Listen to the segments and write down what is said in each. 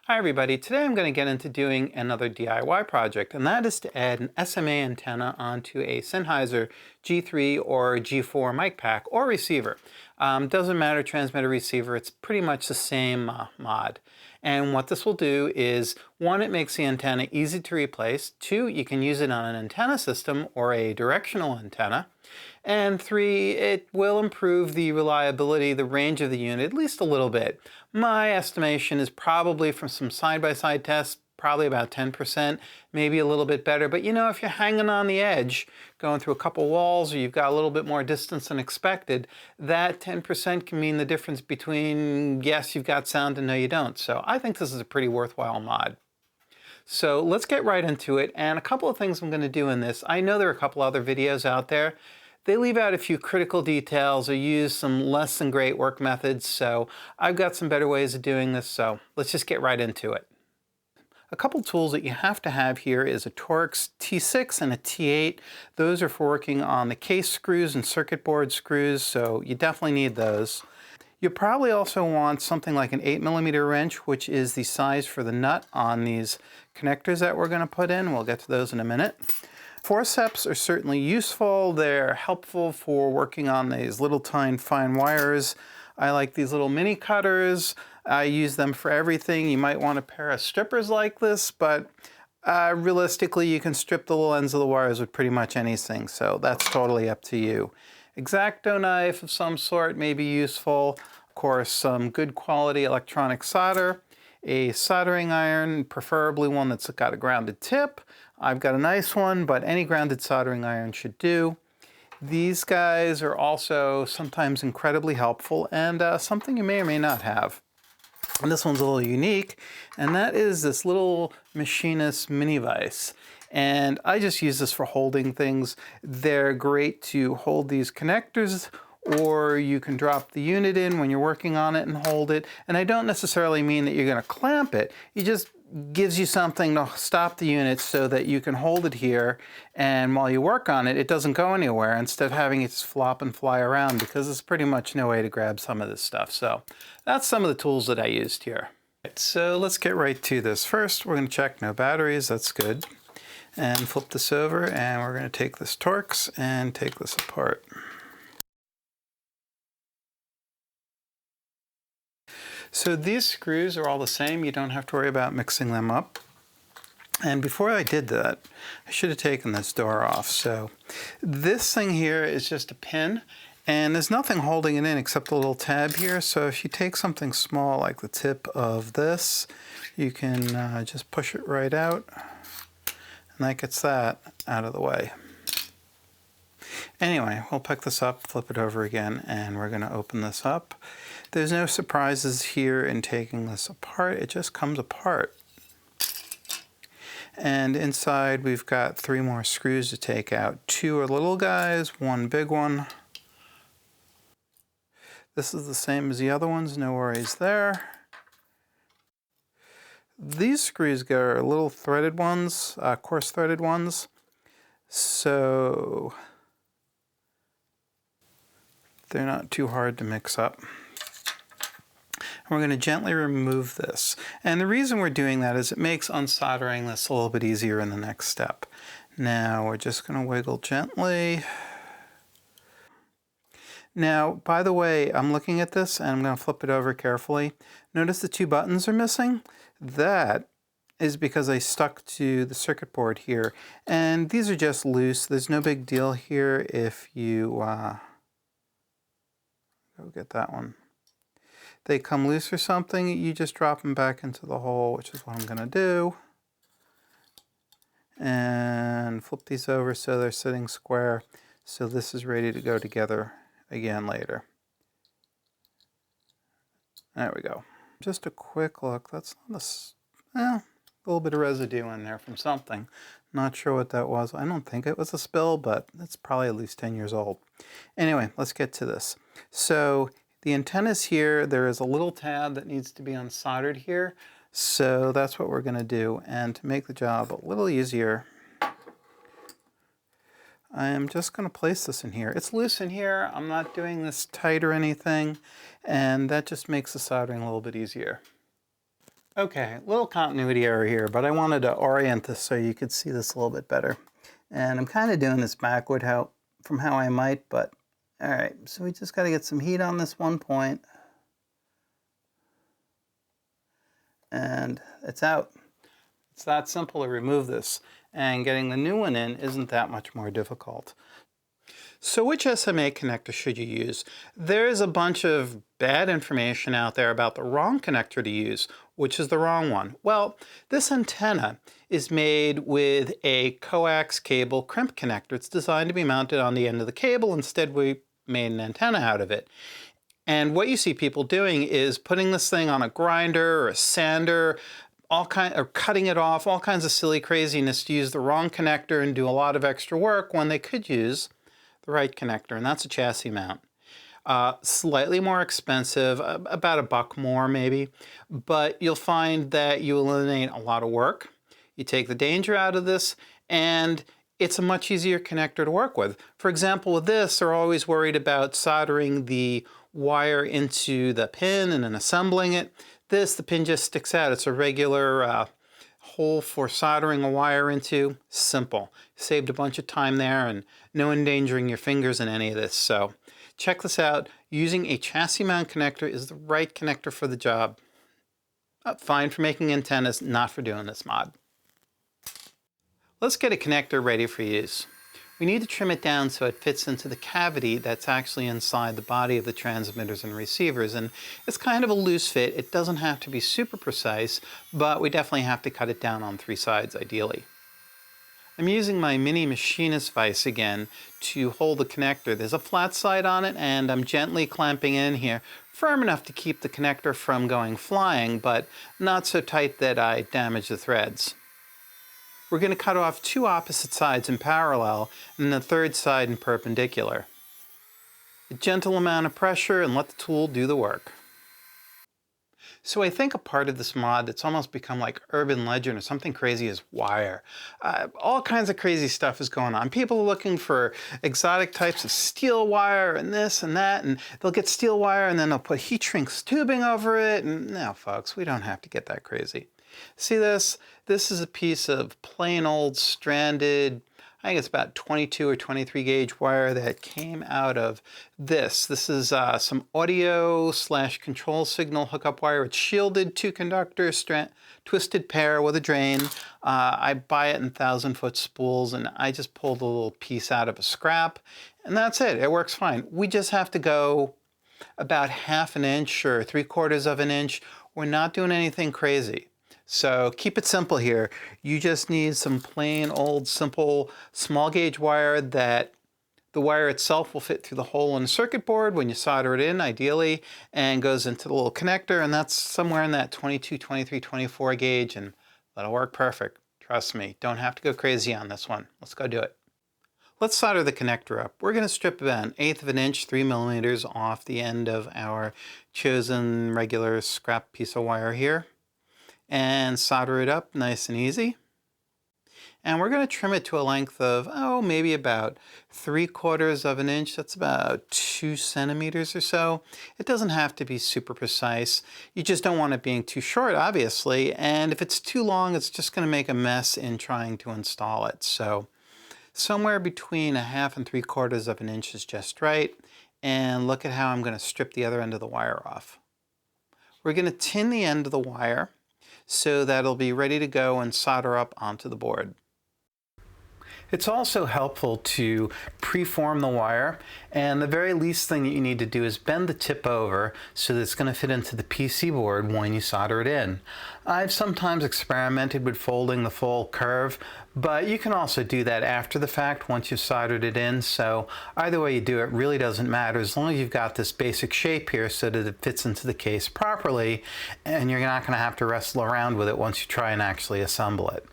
Hi everybody, today I'm going to get into doing another DIY project, and that is to add an SMA antenna onto a Sennheiser G3 or G4 mic pack or receiver. Doesn't matter, transmitter, receiver, it's pretty much the same mod. And what this will do is, one, it makes the antenna easy to replace. Two, you can use it on an antenna system or a directional antenna. And three, it will improve the reliability, the range of the unit, at least a little bit. My estimation is probably from some side-by-side tests, probably about 10%, maybe a little bit better. But you know, if you're hanging on the edge, going through a couple walls, or you've got a little bit more distance than expected, that 10% can mean the difference between yes, you've got sound and no, you don't. So I think this is a pretty worthwhile mod. So let's get right into it. And a couple of things I'm going to do in this. I know there are a couple other videos out there. They leave out a few critical details or use some less than great work methods, so I've got some better ways of doing this, so let's just get right into it. A couple tools that you have to have here is a Torx T6 and a T8. Those are for working on the case screws and circuit board screws, so you definitely need those. You probably also want something like an 8mm wrench, which is the size for the nut on these connectors that we're going to put in. We'll get to those in a minute. Forceps are certainly useful. They're helpful for working on these little tiny fine wires. I like these little mini cutters. I use them for everything. You might want a pair of strippers like this, but realistically you can strip the little ends of the wires with pretty much anything, so that's totally up to you. X-Acto knife of some sort may be useful. Of course, some good quality electronic solder. A soldering iron, preferably one that's got a grounded tip. I've got a nice one, but any grounded soldering iron should do. These guys are also sometimes incredibly helpful, and something you may or may not have. And this one's a little unique, and that is this little machinist mini vise. And I just use this for holding things. They're great to hold these connectors, or you can drop the unit in when you're working on it and hold it. And I don't necessarily mean that you're going to clamp it. It just gives you something to stop the unit so that you can hold it here, and while you work on it, it doesn't go anywhere instead of having it just flop and fly around, because there's pretty much no way to grab some of this stuff. So that's some of the tools that I used here. So let's get right to this. First, we're going to check no batteries. That's good. And flip this over, and we're going to take this Torx and take this apart. So these screws are all the same. You don't have to worry about mixing them up. And before I did that, I should have taken this door off. So this thing here is just a pin, and there's nothing holding it in except a little tab here. So if you take something small like the tip of this, you can just push it right out, and that gets that out of the way. Anyway, we'll pick this up, flip it over again, and we're going to open this up. There's no surprises here in taking this apart. It just comes apart. And inside we've got 3 more screws to take out. 2 are little guys, 1 big one. This is the same as the other ones, no worries there. These screws are little threaded ones, coarse threaded ones. So they're not too hard to mix up. We're going to gently remove this. And the reason we're doing that is it makes unsoldering this a little bit easier in the next step. Now we're just going to wiggle gently. Now, by the way, I'm looking at this and I'm going to flip it over carefully. Notice the 2 buttons are missing. That is because I stuck to the circuit board here. And these are just loose. There's no big deal here if you go get that one. They come loose or something, you just drop them back into the hole, which is what I'm going to do. And flip these over so they're sitting square. So this is ready to go together again later. There we go. Just a quick look. That's not a little bit of residue in there from something. Not sure what that was. I don't think it was a spill, but it's probably at least 10 years old. Anyway, let's get to this. So the antenna's here. There is a little tab that needs to be unsoldered here. So that's what we're going to do. And to make the job a little easier, I am just going to place this in here. It's loose in here. I'm not doing this tight or anything. And that just makes the soldering a little bit easier. Okay, little continuity error here, but I wanted to orient this so you could see this a little bit better. And I'm kind of doing this backward from how I might, but all right, so we just got to get some heat on this one point. And it's out. It's that simple to remove this. And getting the new one in isn't that much more difficult. So which SMA connector should you use? There's a bunch of bad information out there about the wrong connector to use. Which is the wrong one? Well, this antenna is made with a coax cable crimp connector. It's designed to be mounted on the end of the cable. Instead, we made an antenna out of it. And what you see people doing is putting this thing on a grinder or a sander, or cutting it off, all kinds of silly craziness to use the wrong connector and do a lot of extra work when they could use the right connector, and that's a chassis mount. Slightly more expensive, about $1 more maybe, but you'll find that you eliminate a lot of work. You take the danger out of this, and it's a much easier connector to work with. For example, with this, they're always worried about soldering the wire into the pin and then assembling it. This, the pin just sticks out. It's a regular hole for soldering a wire into. Simple. Saved a bunch of time there and no endangering your fingers in any of this. So check this out. Using a chassis mount connector is the right connector for the job. Fine for making antennas, not for doing this mod. Let's get a connector ready for use. We need to trim it down so it fits into the cavity that's actually inside the body of the transmitters and receivers. And it's kind of a loose fit. It doesn't have to be super precise, but we definitely have to cut it down on 3 sides ideally. I'm using my mini machinist vise again to hold the connector. There's a flat side on it, and I'm gently clamping in here, firm enough to keep the connector from going flying, but not so tight that I damage the threads. We're going to cut off 2 opposite sides in parallel and the 3rd side in perpendicular. A gentle amount of pressure and let the tool do the work. So I think a part of this mod that's almost become like urban legend or something crazy is wire. All kinds of crazy stuff is going on. People are looking for exotic types of steel wire and this and that, and they'll get steel wire and then they'll put heat shrink tubing over it. And no, folks, we don't have to get that crazy. See this? This is a piece of plain old stranded, I think it's about 22 or 23 gauge wire that came out of this. This is some audio / control signal hookup wire. It's shielded, 2 conductors, twisted pair with a drain. I buy it in 1,000-foot spools, and I just pulled a little piece out of a scrap, and that's it. It works fine. We just have to go about 1/2 inch or 3/4 of an inch. We're not doing anything crazy. So keep it simple here. You just need some plain old simple small gauge wire that the wire itself will fit through the hole in the circuit board when you solder it in, ideally, and goes into the little connector, and that's somewhere in that 22, 23, 24 gauge, and that'll work perfect. Trust me, don't have to go crazy on this one. Let's go do it. Let's solder the connector up. We're going to strip about 1/8 of an inch, 3 millimeters off the end of our chosen regular scrap piece of wire here, and solder it up nice and easy. And we're going to trim it to a length of, maybe about 3/4 of an inch. That's about 2 centimeters or so. It doesn't have to be super precise. You just don't want it being too short, obviously. And if it's too long, it's just going to make a mess in trying to install it. So somewhere between 1/2 and 3/4 of an inch is just right. And look at how I'm going to strip the other end of the wire off. We're going to tin the end of the wire so that it'll be ready to go and solder up onto the board. It's also helpful to preform the wire, and the very least thing that you need to do is bend the tip over so that it's going to fit into the PC board when you solder it in. I've sometimes experimented with folding the full curve, but you can also do that after the fact once you've soldered it in, so either way you do it really doesn't matter as long as you've got this basic shape here so that it fits into the case properly, and you're not going to have to wrestle around with it once you try and actually assemble it.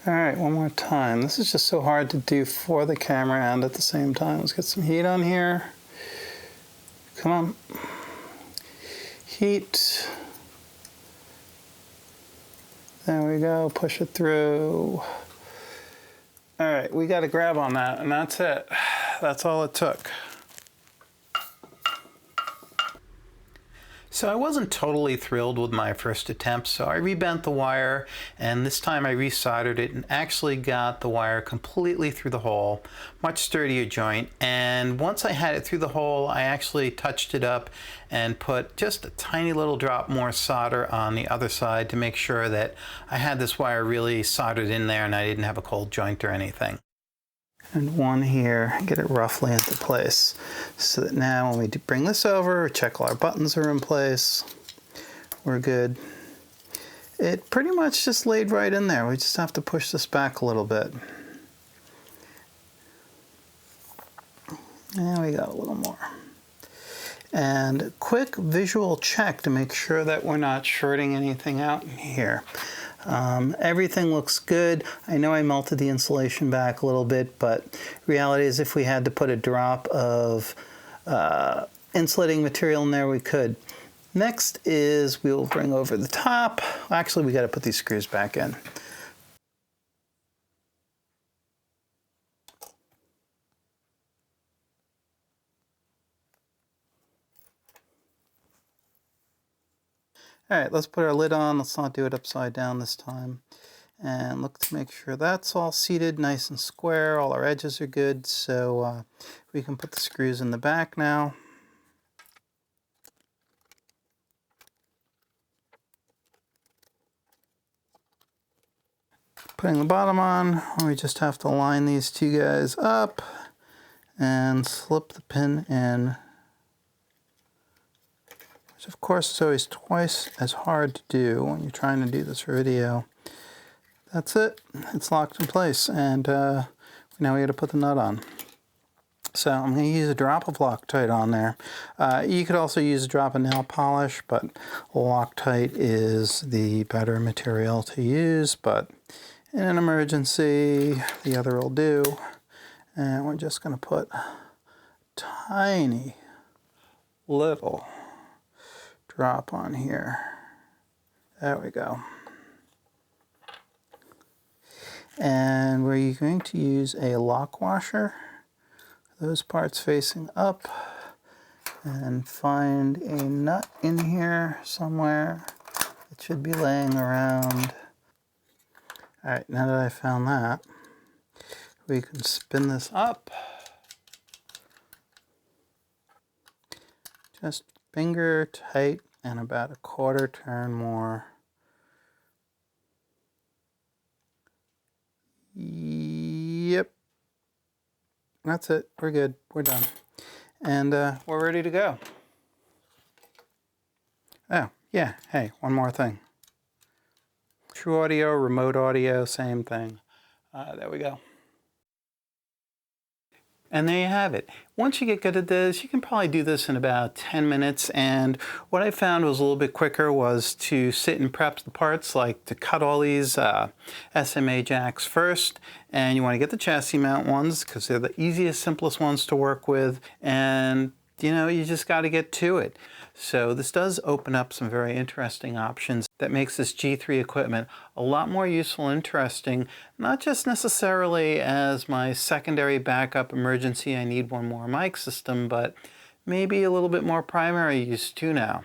All right, one more time. This is just so hard to do for the camera and at the same time. Let's get some heat on here. Come on. Heat. There we go, push it through. All right, we got to grab on that, and that's it. That's all it took. So I wasn't totally thrilled with my first attempt, so I rebent the wire, and this time I resoldered it and actually got the wire completely through the hole. Much sturdier joint, and once I had it through the hole, I actually touched it up and put just a tiny little drop more solder on the other side to make sure that I had this wire really soldered in there and I didn't have a cold joint or anything. And one here, get it roughly into place, so that now when we bring this over, check all our buttons are in place, we're good. It pretty much just laid right in there. We just have to push this back a little bit. And we got a little more. And quick visual check to make sure that we're not shorting anything out in here. Everything looks good. I know I melted the insulation back a little bit, but reality is if we had to put a drop of insulating material in there, we could. Next is we'll bring over the top. Actually, we got to put these screws back in. All right, let's put our lid on. Let's not do it upside down this time. And look to make sure that's all seated nice and square. All our edges are good, so we can put the screws in the back now. Putting the bottom on, we just have to line these two guys up and slip the pin in. Which of course is always twice as hard to do when you're trying to do this video. That's it, it's locked in place, and now we got to put the nut on. So I'm going to use a drop of Loctite on there. You could also use a drop of nail polish, but Loctite is the better material to use, but in an emergency, the other will do. And we're just going to put a tiny little drop on here. There we go. And we're going to use a lock washer, those parts facing up, and find a nut in here somewhere. It should be laying around. All right, now that I found that, we can spin this up. Just finger tight and about a quarter turn more. Yep. That's it. We're good. We're done. And we're ready to go. Oh, yeah. Hey, one more thing. True audio, remote audio, same thing. There we go. And there you have it. Once you get good at this, you can probably do this in about 10 minutes. And what I found was a little bit quicker was to sit and prep the parts, like to cut all these SMA jacks first. And you want to get the chassis mount ones because they're the easiest, simplest ones to work with. And you know, you just got to get to it. So this does open up some very interesting options that makes this G3 equipment a lot more useful and interesting, not just necessarily as my secondary backup emergency, I need one more mic system, but maybe a little bit more primary use too now.